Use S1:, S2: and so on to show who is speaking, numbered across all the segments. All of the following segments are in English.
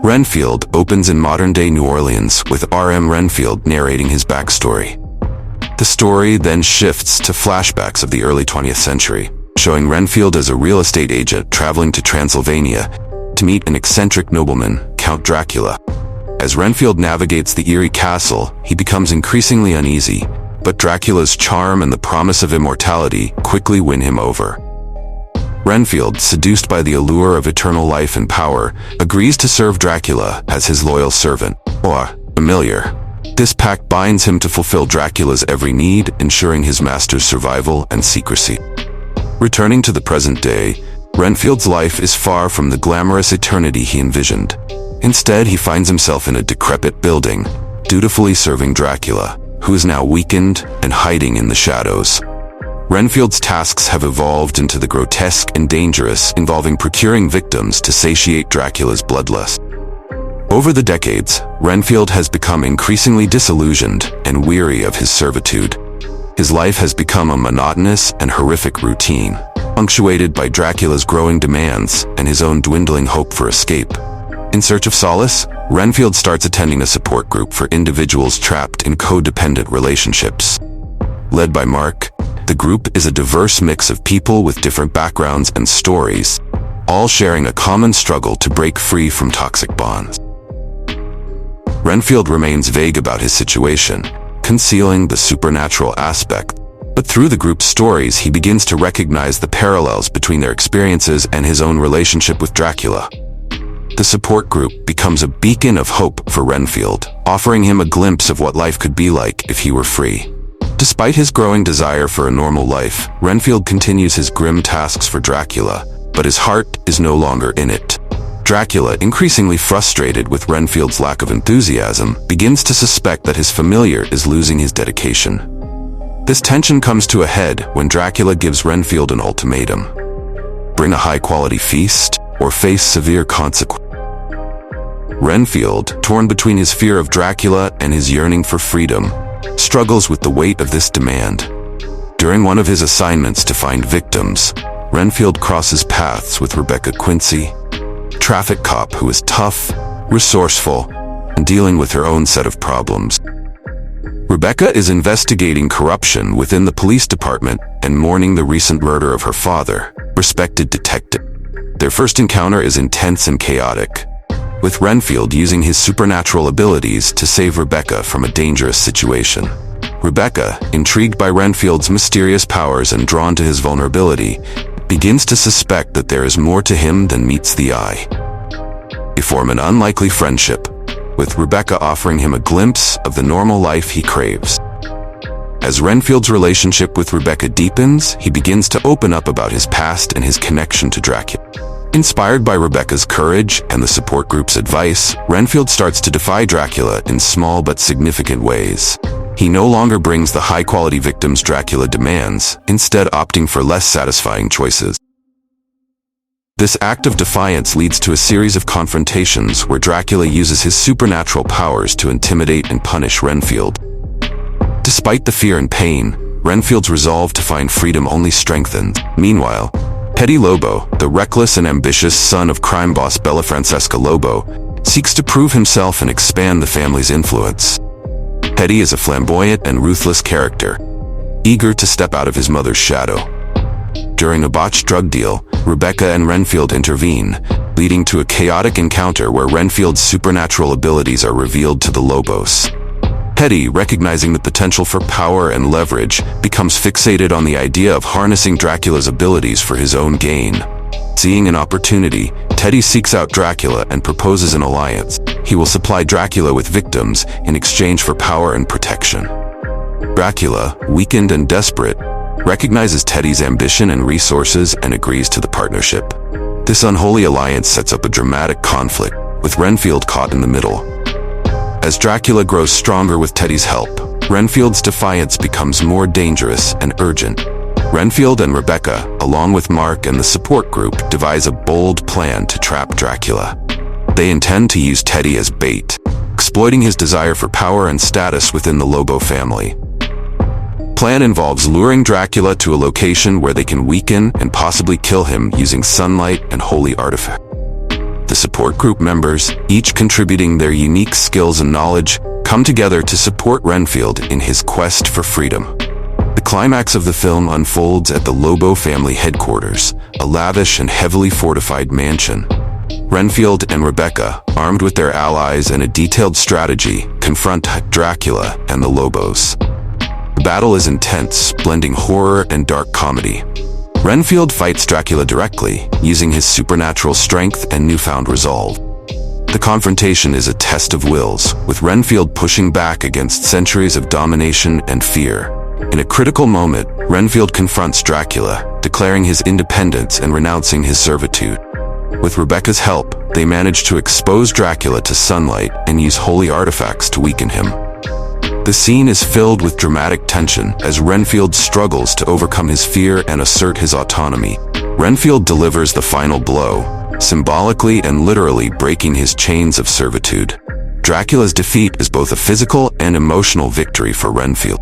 S1: Renfield opens in modern-day New Orleans with R.M. Renfield narrating his backstory. The story then shifts to flashbacks of the early 20th century, showing Renfield as a real estate agent traveling to Transylvania to meet an eccentric nobleman, Count Dracula. As Renfield navigates the eerie castle, he becomes increasingly uneasy, but Dracula's charm and the promise of immortality quickly win him over. Renfield, seduced by the allure of eternal life and power, agrees to serve Dracula as his loyal servant, or familiar. This pact binds him to fulfill Dracula's every need, ensuring his master's survival and secrecy. Returning to the present day, Renfield's life is far from the glamorous eternity he envisioned. Instead, he finds himself in a decrepit building, dutifully serving Dracula, who is now weakened and hiding in the shadows. Renfield's tasks have evolved into the grotesque and dangerous, involving procuring victims to satiate Dracula's bloodlust. Over the decades, Renfield has become increasingly disillusioned and weary of his servitude. His life has become a monotonous and horrific routine, punctuated by Dracula's growing demands and his own dwindling hope for escape. In search of solace, Renfield starts attending a support group for individuals trapped in codependent relationships. Led by Mark, the group is a diverse mix of people with different backgrounds and stories, all sharing a common struggle to break free from toxic bonds. Renfield remains vague about his situation, concealing the supernatural aspect, but through the group's stories he begins to recognize the parallels between their experiences and his own relationship with Dracula. The support group becomes a beacon of hope for Renfield, offering him a glimpse of what life could be like if he were free. Despite his growing desire for a normal life, Renfield continues his grim tasks for Dracula, but his heart is no longer in it. Dracula, increasingly frustrated with Renfield's lack of enthusiasm, begins to suspect that his familiar is losing his dedication. This tension comes to a head when Dracula gives Renfield an ultimatum: bring a high-quality feast or face severe consequences. Renfield, torn between his fear of Dracula and his yearning for freedom, struggles with the weight of this demand. During one of his assignments to find victims, Renfield crosses paths with Rebecca Quincy, a traffic cop who is tough, resourceful, and dealing with her own set of problems. Rebecca is investigating corruption within the police department and mourning the recent murder of her father, respected detective. Their first encounter is intense and chaotic, with Renfield using his supernatural abilities to save Rebecca from a dangerous situation. Rebecca, intrigued by Renfield's mysterious powers and drawn to his vulnerability, begins to suspect that there is more to him than meets the eye. They form an unlikely friendship, with Rebecca offering him a glimpse of the normal life he craves. As Renfield's relationship with Rebecca deepens, he begins to open up about his past and his connection to Dracula. Inspired by Rebecca's courage and the support group's advice, Renfield starts to defy Dracula in small but significant ways. He no longer brings the high-quality victims Dracula demands, instead opting for less satisfying choices. This act of defiance leads to a series of confrontations where Dracula uses his supernatural powers to intimidate and punish Renfield. Despite the fear and pain, Renfield's resolve to find freedom only strengthens. Meanwhile, Teddy Lobo, the reckless and ambitious son of crime boss Bella Francesca Lobo, seeks to prove himself and expand the family's influence. Teddy is a flamboyant and ruthless character, eager to step out of his mother's shadow. During a botched drug deal, Rebecca and Renfield intervene, leading to a chaotic encounter where Renfield's supernatural abilities are revealed to the Lobos. Teddy, recognizing the potential for power and leverage, becomes fixated on the idea of harnessing Dracula's abilities for his own gain. Seeing an opportunity, Teddy seeks out Dracula and proposes an alliance. He will supply Dracula with victims in exchange for power and protection. Dracula, weakened and desperate, recognizes Teddy's ambition and resources and agrees to the partnership. This unholy alliance sets up a dramatic conflict, with Renfield caught in the middle. As Dracula grows stronger with Teddy's help, Renfield's defiance becomes more dangerous and urgent. Renfield and Rebecca, along with Mark and the support group, devise a bold plan to trap Dracula. They intend to use Teddy as bait, exploiting his desire for power and status within the Lobo family. The plan involves luring Dracula to a location where they can weaken and possibly kill him using sunlight and holy artifacts. The support group members, each contributing their unique skills and knowledge, come together to support Renfield in his quest for freedom. The climax of the film unfolds at the Lobo family headquarters, a lavish and heavily fortified mansion. Renfield and Rebecca, armed with their allies and a detailed strategy, confront Dracula and the Lobos. The battle is intense, blending horror and dark comedy. Renfield fights Dracula directly, using his supernatural strength and newfound resolve. The confrontation is a test of wills, with Renfield pushing back against centuries of domination and fear. In a critical moment, Renfield confronts Dracula, declaring his independence and renouncing his servitude. With Rebecca's help, they manage to expose Dracula to sunlight and use holy artifacts to weaken him. The scene is filled with dramatic tension as Renfield struggles to overcome his fear and assert his autonomy. Renfield delivers the final blow, symbolically and literally breaking his chains of servitude. Dracula's defeat is both a physical and emotional victory for Renfield.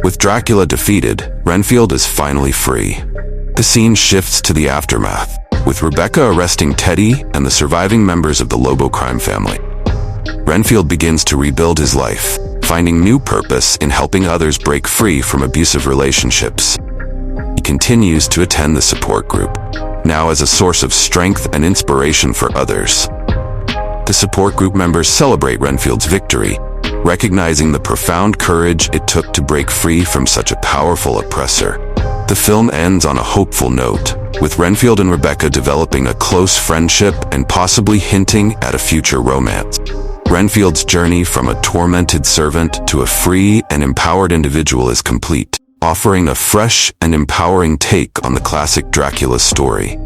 S1: With Dracula defeated, Renfield is finally free. The scene shifts to the aftermath, with Rebecca arresting Teddy and the surviving members of the Lobo crime family. Renfield begins to rebuild his life, finding new purpose in helping others break free from abusive relationships. He continues to attend the support group, now as a source of strength and inspiration for others. The support group members celebrate Renfield's victory, recognizing the profound courage it took to break free from such a powerful oppressor. The film ends on a hopeful note, with Renfield and Rebecca developing a close friendship and possibly hinting at a future romance. Renfield's journey from a tormented servant to a free and empowered individual is complete, offering a fresh and empowering take on the classic Dracula story.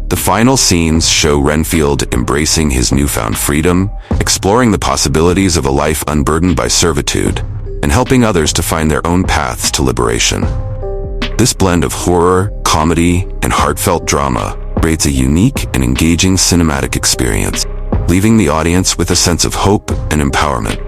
S1: The final scenes show Renfield embracing his newfound freedom, exploring the possibilities of a life unburdened by servitude, and helping others to find their own paths to liberation. This blend of horror, comedy, and heartfelt drama creates a unique and engaging cinematic experience, leaving the audience with a sense of hope and empowerment.